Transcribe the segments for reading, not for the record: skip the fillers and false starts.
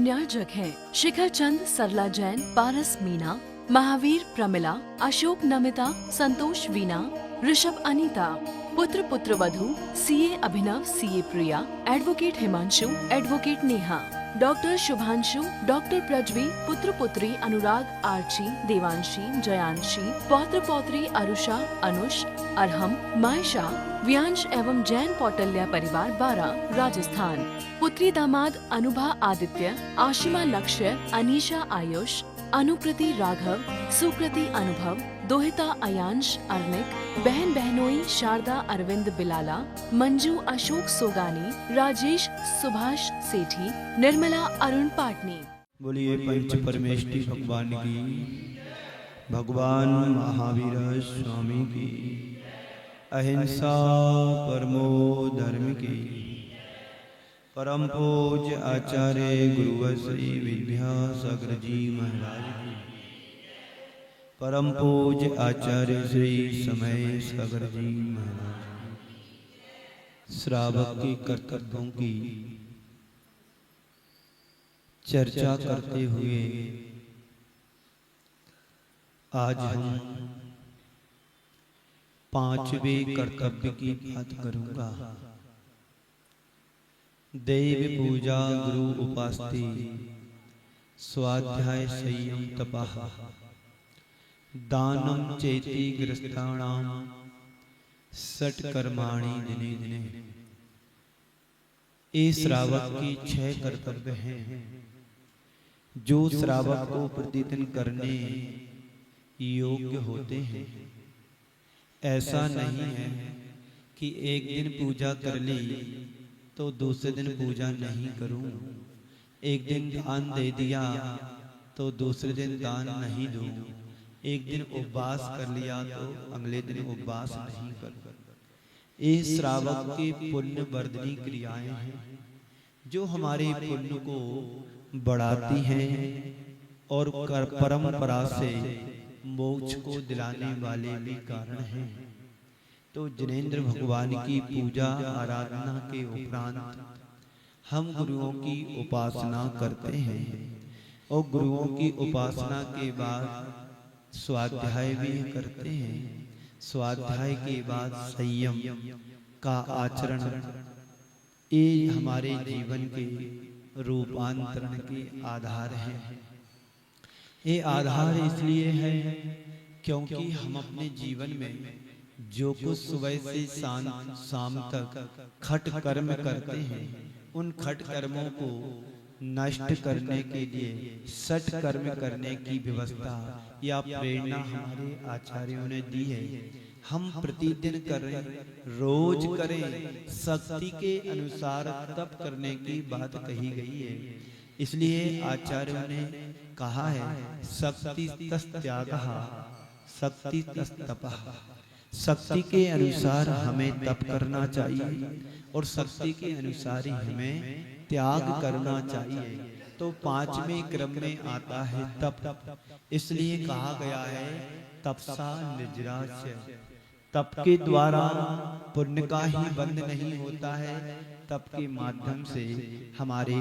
पुण्यार्जक हैं शिखर चंद, सरला जैन, पारस मीना, महावीर प्रमिला, अशोक नमिता, संतोष वीना, ऋषभ अनीता। पुत्र पुत्रवधू CA Abhinav, CA Priya, advocate Himanshu, advocate Neha, doctor Shubhanshu, doctor Prajvi, पुत्र पुत्री अनुराग, आर्ची, देवांशी, जयांशी, पौत्र पौत्री अरुषा, अनुष, अरहम, मायशा, व्यांश एवं जैन पौटल्या परिवार 12 राजस्थान। पुत्री दामाद अनुभा आदित्य, आशिमा लक्ष्य, अनीशा आयुष, अनुकृति राघव, सुकृति अनुभव, दोहिता अयांश अर्निक, बहन बहनोई शारदा अरविंद बिलाला, मंजू अशोक सोगानी, राजेश सुभाष सेठी, निर्मला अरुण पाटनी। बोलिए पंच परमेष्टि भगवान की, भगवान महावीर स्वामी की, अहिंसा परमो धर्म की। परम पूज्य आचार्य गुरुवर श्री विद्यासागर जी महाराज की, परम पूज्य आचार्य श्री समय सागर जी महाराज की, श्रावक के कर्तव्यों की चर्चा करते हुए आज हम 5वें कर्तव्य की बात करूंगा। देव पूजा गुरु उपास्ति, स्वाध्याय संयम तपः, दानम चेति गृहस्थानां, षट्कर्माणि दिने दिने। ये श्रावक की 6 कर्तव्य हैं जो श्रावक को प्रतिदिन करने योग्य होते हैं। ऐसा नहीं है कि एक दिन पूजा कर ली तो दूसरे दिन पूजा नहीं करूं, एक दिन दान दे दिया तो दूसरे दिन दान नहीं दूं, एक दिन उपवास कर लिया तो अगले दिन उपवास नहीं करूं। ये श्रावक की पुण्य वर्धनी क्रियाएं हैं जो हमारे पुण्य को बढ़ाती हैं और परंपरा से मोक्ष को दिलाने वाले भी कारण हैं। तो जिनेंद्र भगवान की पूजा आराधना के उपरांत हम गुरुओं की उपासना करते हैं और गुरुओं की उपासना के बाद स्वाध्याय भी करते हैं। स्वाध्याय के बाद संयम का आचरण, ये हमारे जीवन के रूपांतरण के आधार हैं। ये आधार इसलिए है क्योंकि हम अपने जीवन में जो कुछ सुबह से शाम तक खट कर्म करते हैं, उन खट कर्मों को नष्ट करने के लिए सट कर्म करने की व्यवस्था या प्रेरणा हमारे आचार्यों ने दी है। हम प्रतिदिन करें, रोज करें, शक्ति के अनुसार तप करने की बात कही गई है। इसलिए आचार्यों ने कहा है शक्ति तस् त्यागः, शक्ति तस् तपः। शक्ति के अनुसार हमें तप करना चाहिए और शक्ति के अनुसार ही हमें त्याग करना चाहिए। तो 5वें क्रम में आता है तप। इसलिए कहा गया है तपसा निर्जराच्य। तप के द्वारा पुण्य का ही बंध नहीं होता है, तप के माध्यम से हमारे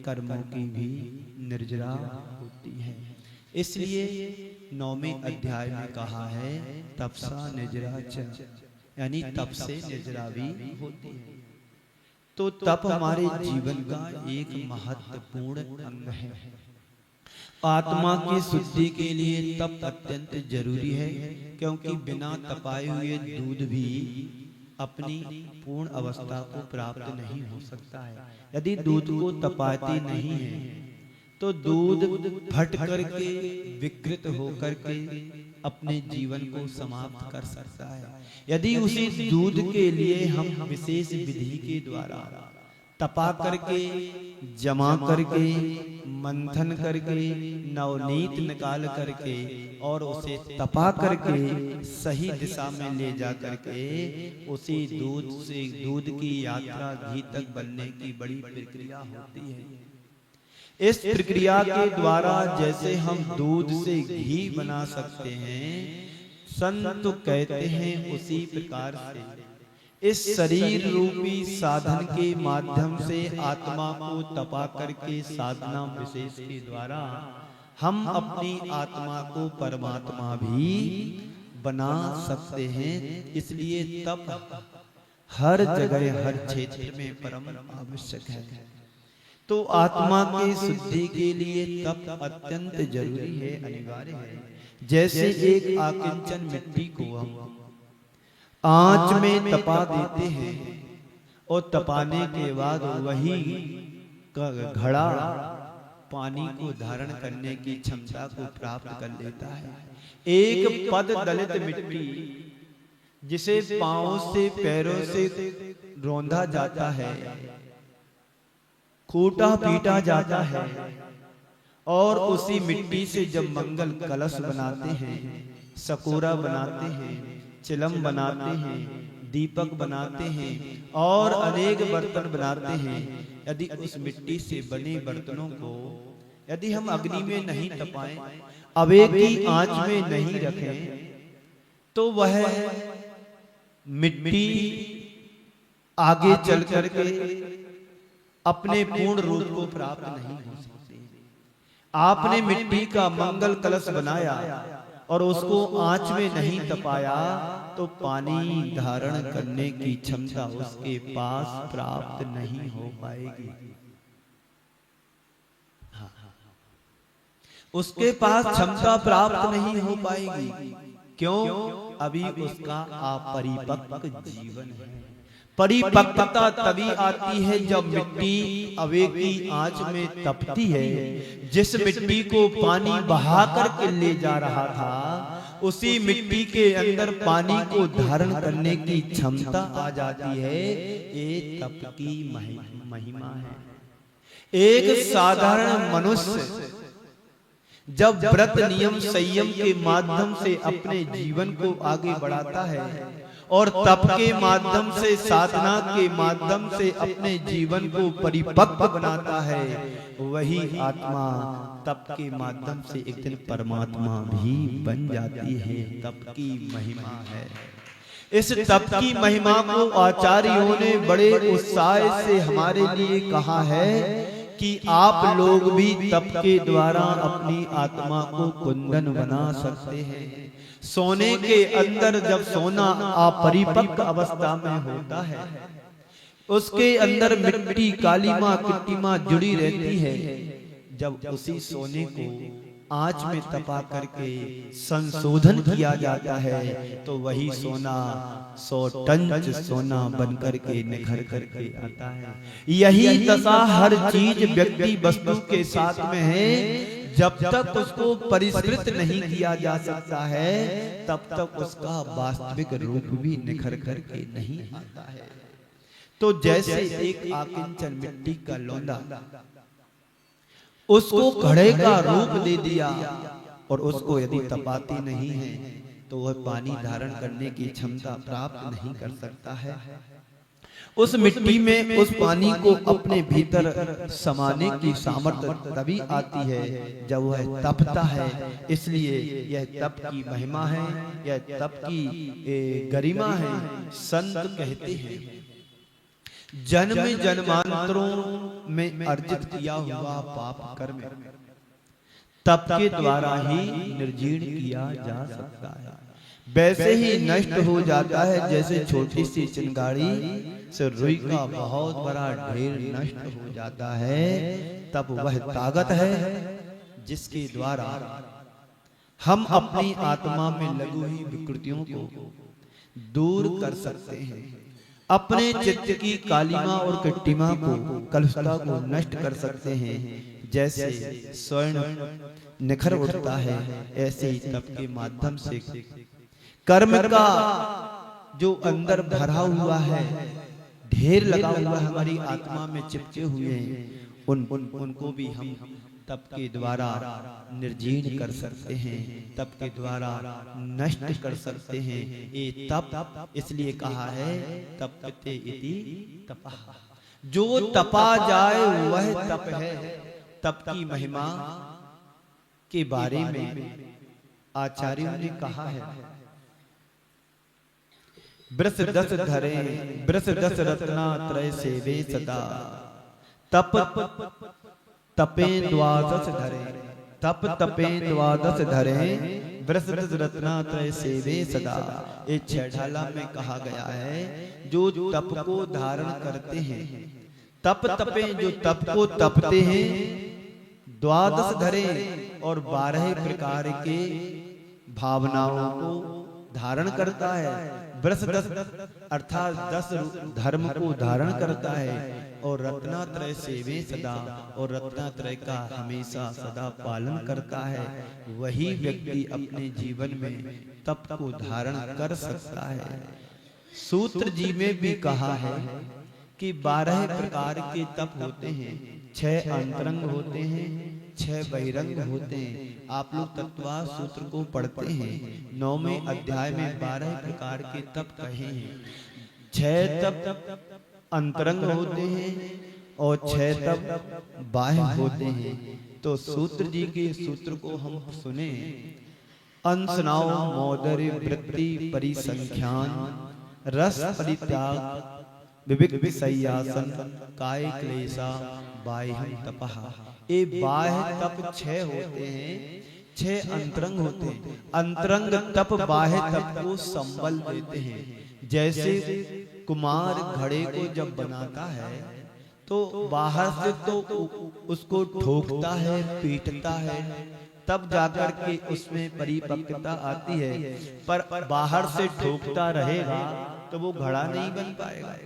कर्मों की भी निर्जरा होती है। इसलिए 9वें अध्याय में कहा है तपसा निर्जराच्य, यानी तप से निर्जरा भी होती है। तो तप हमारे जीवन का एक महत्वपूर्ण अंग है। आत्मा की शुद्धि के लिए तप अत्यंत जरूरी है, क्योंकि बिना तपाए हुए दूध भी अपनी पूर्ण अवस्था को प्राप्त नहीं हो सकता है। यदि दूध को तपाते नहीं है तो दूध फट करके विकृत होकर के अपने जीवन को समाप्त कर सकता है। यदि उसी दूध के लिए हम विशेष विधि के द्वारा तपा करके, जमा करके, मंथन करके, नवनीत निकाल करके और उसे तपा करके सही दिशा में ले जा करके उसी दूध से दूध की यात्रा घी तक बनने की बड़ी प्रक्रिया होती है। इस प्रक्रिया के द्वारा जैसे हम दूध से घी बना सकते हैं, संत कहते हैं उसी प्रकार से इस शरीर रूपी साधन के माध्यम से आत्मा को तपा करके साधना विशेष के द्वारा हम अपनी आत्मा को परमात्मा भी बना सकते हैं। इसलिए तप हर जगह हर क्षेत्र में परम आवश्यक है। तो आत्मा की शुद्धि के लिए तप अत्यंत जरूरी है, अनिवार्य है। जैसे एक आकिंचन मिट्टी को हम आंच में तपा देते हैं और तपाने के बाद वही घड़ा पानी को धारण करने की क्षमता को प्राप्त कर लेता है। एक पद दलित मिट्टी जिसे पांवों से पैरों से रौंदा जाता है, कूटा पीटा जाता है, और उसी मिट्टी से जब मंगल कलश बनाते हैं, सकोरा बनाते हैं, चिलम बनाते हैं, दीपक बनाते हैं और अनेक बर्तन बनाते हैं, यदि उस मिट्टी से बने बर्तनों को यदि हम अग्नि में नहीं तपाएं, अवे की आंच में नहीं रखें, तो वह मिट्टी आगे चल करके अपने पूर्ण रूप को प्राप्त नहीं हो सकती। आपने मिट्टी का मंगल कलश बनाया और उसको आंच में नहीं तपाया, तो पानी धारण करने की क्षमता उसके पास प्राप्त नहीं हो पाएगी। उसके पास क्षमता प्राप्त नहीं हो पाएगी। क्यों? अभी उसका अपरिपक्व जीवन है। परिपक्वता तभी आती है जब मिट्टी अवे की आंच में तपती है। जिस मिट्टी को पानी बहा करके ले जा रहा था, उसी मिट्टी के अंदर पानी को धारण करने की क्षमता आ जाती है। ये तप की महिमा है। एक साधारण मनुष्य जब व्रत नियम संयम के माध्यम से अपने जीवन को आगे बढ़ाता है और तप के माध्यम से, साधना के माध्यम से अपने जीवन को परिपक्व बनाता है, वही आत्मा तप के माध्यम से एक दिन परमात्मा भी बन जाती है। तप की महिमा है। इस तप की महिमा को आचार्यों ने बड़े उत्साह से हमारे लिए कहा है कि आप लोग भी तप के द्वारा अपनी आत्मा को कुंदन बना सकते हैं। सोने के अंदर जब सोना अपरिपक्व अवस्था में होता है, उसके अंदर मिट्टी कालीमा किट्टीमा जुड़ी रहती है। जब उसी सोने को आंच में तपा करके संशोधन किया जाता है, तो वही सोना 100 टन सोना बन करके निखर करके आता है। यही दशा हर चीज व्यक्ति वस्तु के साथ में है। जब तक उसको परिष्कृत नहीं किया जा सकता है, तब तक उसका वास्तविक रूप भी निखर करके नहीं आता है। तो जैसे एक आकिंचन मिट्टी का लौंदा उसको घड़े का रूप दे दिया और उसको यदि तपाते नहीं है, तो वह पानी धारण करने की क्षमता प्राप्त नहीं कर सकता है। उस मिट्टी में उस पानी को अपने भीतर समाने की सामर्थ्य तभी आती है जब वह तपता है। इसलिए यह तप की महिमा है, यह तप की गरिमा है। संत कहते हैं, जन्म जन्मांतरों में अर्जित किया हुआ पाप कर्म तप के द्वारा ही निर्जीर्ण किया जा सकता है। वैसे ही नष्ट हो जाता है जैसे छोटी सी चिंगारी से रुई का बहुत बड़ा ढेर नष्ट हो जाता है। तब वह ताकत है जिसके द्वारा हम अपनी आत्मा में लगी हुई विकृतियों को दूर कर सकते हैं। अपने चित्त की कालिमा और किट्टिमा को, कलुषता को नष्ट कर सकते हैं। जैसे स्वर्ण निखर उठता है, ऐसे ही तप के माध्यम से कर्म का जो अंदर भरा हुआ है, ढेर लगा हुआ है, हमारी आत्मा में चिपके हुए हैं, उनको भी हम तप के द्वारा निर्जीर्ण कर सकते हैं, तप के द्वारा नष्ट कर सकते हैं। ये तप इसलिए कहा है तपते इति तपः। जो तपा जाए वह तप है। तप की महिमा के बारे में आचार्यों ने कहा है वृष दस धरे वृष दस रत्ना त्रय सेवे सदा तप तपे द्वादश धरे तप तपे द्वादश धरे वृष दस रत्ना त्रय सेवे सदा। ये छेठाला में कहा गया है जो तप को धारण करते हैं, तप तपे जो तप को तपते हैं, द्वादश धरे और 12 प्रकार के भावनाओं को धारण करता है। वृष दस अर्थात 10 धर्म को धारण करता है और रत्नात्रय सेवे सदा, और रत्नात्रय का हमेशा सदा पालन करता है। वही व्यक्ति अपने जीवन में तप को धारण कर सकता है। सूत्र जी में भी कहा है कि 12 प्रकार के तप होते हैं, 6 अंतरंग होते हैं, 6 बहिरंग होते हैं। आप लोग तत्वा सूत्र को पढ़ते हैं, 9वें अध्याय में 12 प्रकार के तप कहे हैं। 6 तप अंतरंग होते हैं और 6 तप बाह्य होते हैं। तो सूत्र जी के सूत्र को हम सुने। अंसनाओ मोदरी वृत्ति परिसंख्यान रस परित्याग विविक विषयासन काय क्लेशा बाह्यम तपः। ये बाह्य तप 6 होते हैं, 6 अंतरंग होते हैं। अंतरंग तप बाह्य तप को संबल देते हैं। जैसे कुमार घड़े को जब बनाता है तो बाहर से तो उसको ठोकता है, पीटता है, तब जाकर के उसमें परिपक्वता आती है। पर बाहर से ठोकता रहेगा तो वो घड़ा नहीं बन पाएगा।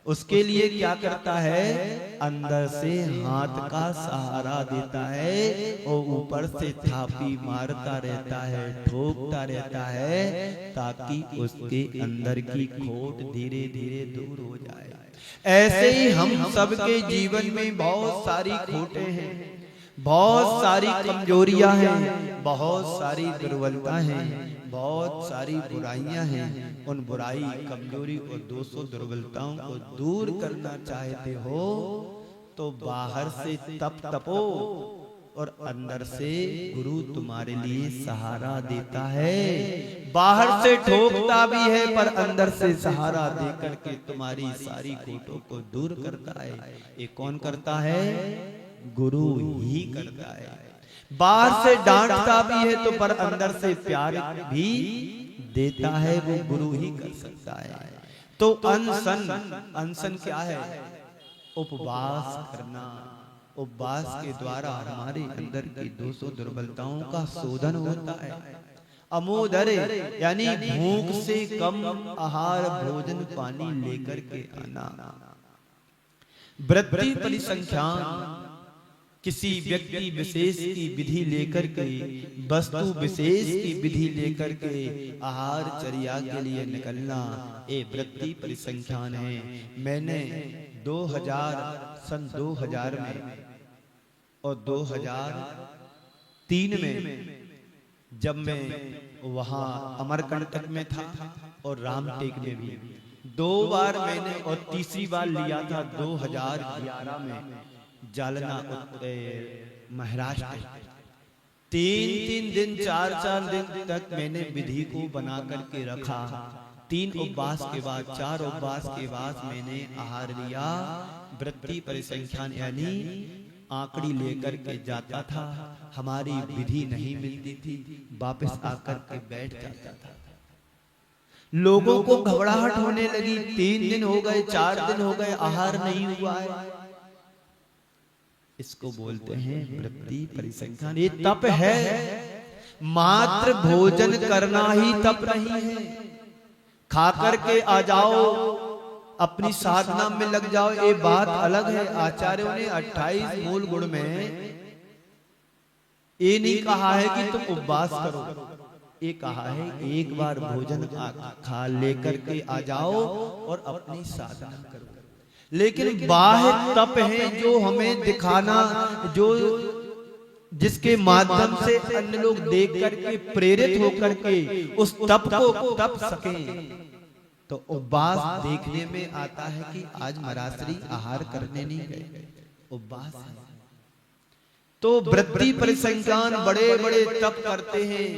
उसके लिए क्या करता है, अंदर से हाथ का सहारा देता है और ऊपर से थापी मारता रहता है, ठोकता रहता है, ताकि उसके अंदर की खोट धीरे धीरे दूर हो जाए। ऐसे ही हम सबके जीवन में बहुत सारी खोटें हैं, बहुत सारी कमजोरियां हैं, बहुत सारी दुर्बलता हैं, बहुत सारी बुराइयां हैं। उन बुराई, कमजोरी और दोषों दुर्बलताओं को दूर करना चाहते हो तो बाहर से तप तपो और अंदर से गुरु तुम्हारे लिए सहारा देता है। बाहर से ठोकता भी है पर अंदर से सहारा देकर के तुम्हारी सारी खोटों को दूर करता है। ये कौन करता है? गुरु ही करता है। बाहर से डांटता भी है तो पर अंदर से प्यार भी देता है, वो गुरु ही कर सकता है। तो अनशन क्या है? उपवास करना। उपवास के द्वारा हमारे अंदर की दोषों दुर्बलताओं का शोधन होता है। अमोदरे यानी भूख से कम आहार भोजन पानी लेकर के आना। वृत्ति परिसंख्यान किसी व्यक्ति विशेष की विधि लेकर के, वस्तु विशेष की विधि लेकर के आहार चर्या के लिए निकलना, ये वृत्ति परिसंख्यान है। मैंने 2000 में और 2003 में जब मैं वहां अमरकंटक में था और रामटेक में भी 2 बार मैंने, और तीसरी बार लिया था 2011 में जालना महाराष्ट्र। 3 दिन 4 दिन तक मैंने विधि को बना करके रखा। 3 उपवास के बाद, 4 उपवास के बाद मैंने आहार लिया। वृत्ति परिसंख्यान यानी आंकड़ी लेकर के जाता था, हमारी विधि नहीं मिलती थी, वापस आकर के बैठ जाता था। लोगों को घबराहट होने लगी, 3 दिन हो गए, 4 दिन हो गए, आहार नहीं हुआ है। इसको बोलते हैं वृत्ति परिसंख्यान। ये तप है, मात्र भोजन करना ही तप नहीं है। खा करके आ जाओ, अपनी साधना में लग जाओ, ये बात अलग है। आचार्यों ने 28 मूल गुण में ये नहीं कहा है कि तुम उपवास करो, ये कहा है एक बार भोजन खा लेकर के आ जाओ और अपनी साधना करो। लेकिन बाह्य तप है जो हमें दिखाना, जो जिसके माध्यम से अन्य लोग देख करके प्रेरित होकर के उस तप को तप सकें। तो उपवास देखने में आता है कि आज मरासरी आहार करने नहीं गए, उपवास है। तो वृत्ति परिसंख्यान बड़े बड़े तप करते हैं,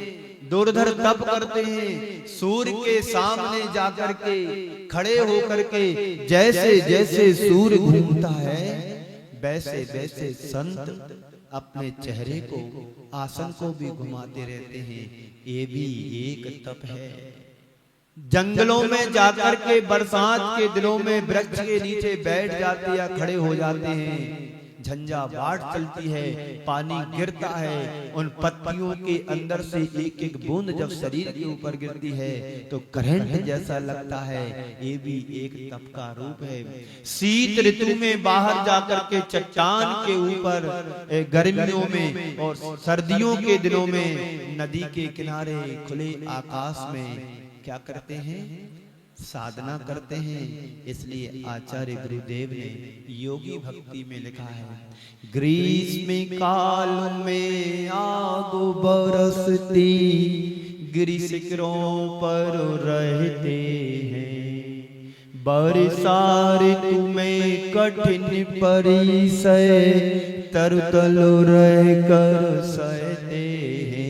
दुर्धर तप करते हैं, सूर्य के सामने जाकर के खड़े होकर के जैसे जैसे सूर्य घूमता है वैसे वैसे संत अपने चेहरे को, आसन को भी घुमाते रहते हैं। ये भी एक तप है। जंगलों में जाकर के बरसात के दिनों में वृक्ष के नीचे बैठ जाते या खड़े हो जाते हैं, झंझावाट चलती है, पानी गिरता है, उन पत्तियों के अंदर से एक एक बूंद जब शरीर के ऊपर गिरती है तो करंट जैसा लगता है। ये भी एक तप का रूप है। शीत ऋतु में बाहर जाकर के चट्टान के ऊपर गर्मियों में और सर्दियों के दिनों में नदी के किनारे खुले आकाश में क्या करते हैं? साधना करते हैं। इसलिए आचार्य गुरुदेव ने योगी भक्ति में लिखा है, ग्रीष्म काल में आग बरसती गिरि शिखरों पर रहते हैं, बरसा ऋतु में कठिन परिसय तरतल रह कर सहते हैं,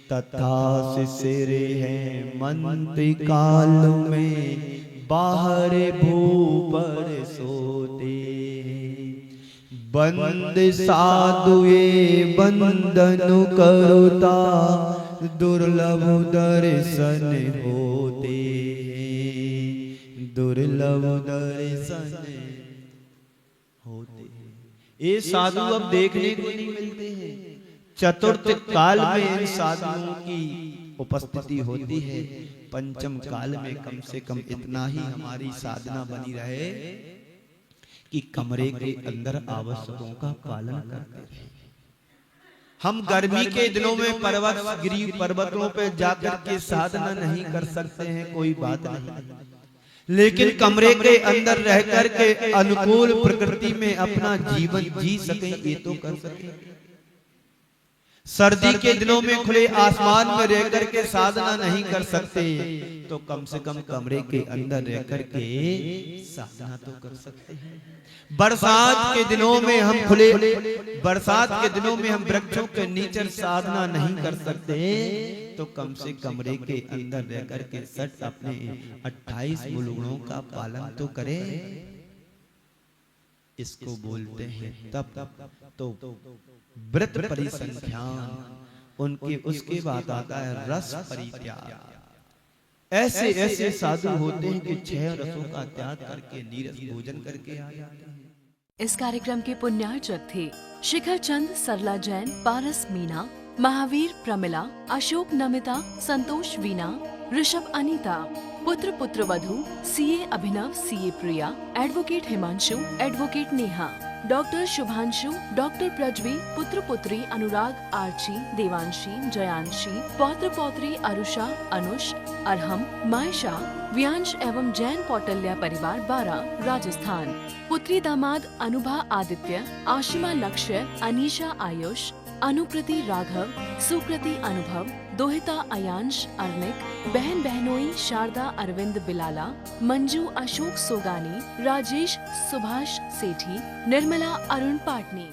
तथा शिशिर है मंत्र काल में बाहर भूपर सोते, बंद साधुए बंधन करुता दुर्लभ दर्शन होते, दुर्लभ दर्शन होते। ये साधु अब देखने को नहीं मिलते हैं। चतुर्थ काल में इन साधुओं की उपस्थिति होती है। पंचम काल में कम से कम इतना ही हमारी साधना बनी रहे कि कमरे के अंदर आवश्यकों का पालन करते रहे। हम गर्मी के दिनों में गिरी पर्वतों पे जाकर के साधना नहीं कर सकते हैं, कोई बात नहीं, लेकिन कमरे के अंदर रह कर के अनुकूल प्रकृति में अपना जीवन जी सके ये तो कर सके। सर्दी के दिनों में खुले आसमान में रह कर के साधना नहीं कर सकते तो कम से कम कमरे के अंदर रह कर के साधना तो कर सकते हैं। बरसात के दिनों में हम बरसात के दिनों में हम वृक्षों के नीचे साधना नहीं कर सकते तो कम से कमरे के अंदर रह कर के सट अपने 28 गुणों का पालन तो करें। इसको बोलते हैं तप। तो व्रत परिसंख्यान, उनके उसके बाद आता है रस परित्याग। ऐसे ऐसे साधु होते हैं कि 6 रसों का त्याग करके नीरस भोजन करके आ जाते हैं। इस कार्यक्रम के पुण्यार्चक थे शिखर चंद, सरला जैन, पारस मीना, महावीर प्रमिला, अशोक नमिता, संतोष वीना, ऋषभ अनीता, पुत्र पुत्रवधू CA Abhinav, CA Priya, advocate Himanshu, advocate Neha, doctor Shubhanshu, doctor Prajvi, पुत्र पुत्री अनुराग, आर्ची, देवांशी, जयांशी, पौत्र पौत्री अरुषा, अनुष, अरहम, मायशा, व्यांश एवं जैन कौटल्या परिवार 12 राजस्थान, पुत्री दामाद अनुभा आदित्य, आशिमा लक्ष्य, अनीशा आयुष, अनुकृति राघव, सुकृति अनुभव, दोहिता अयांश अर्निक, बहन बहनोई शारदा अरविंद बिलाला, मंजू अशोक सोगानी, राजेश सुभाष सेठी, निर्मला अरुण पाटनी।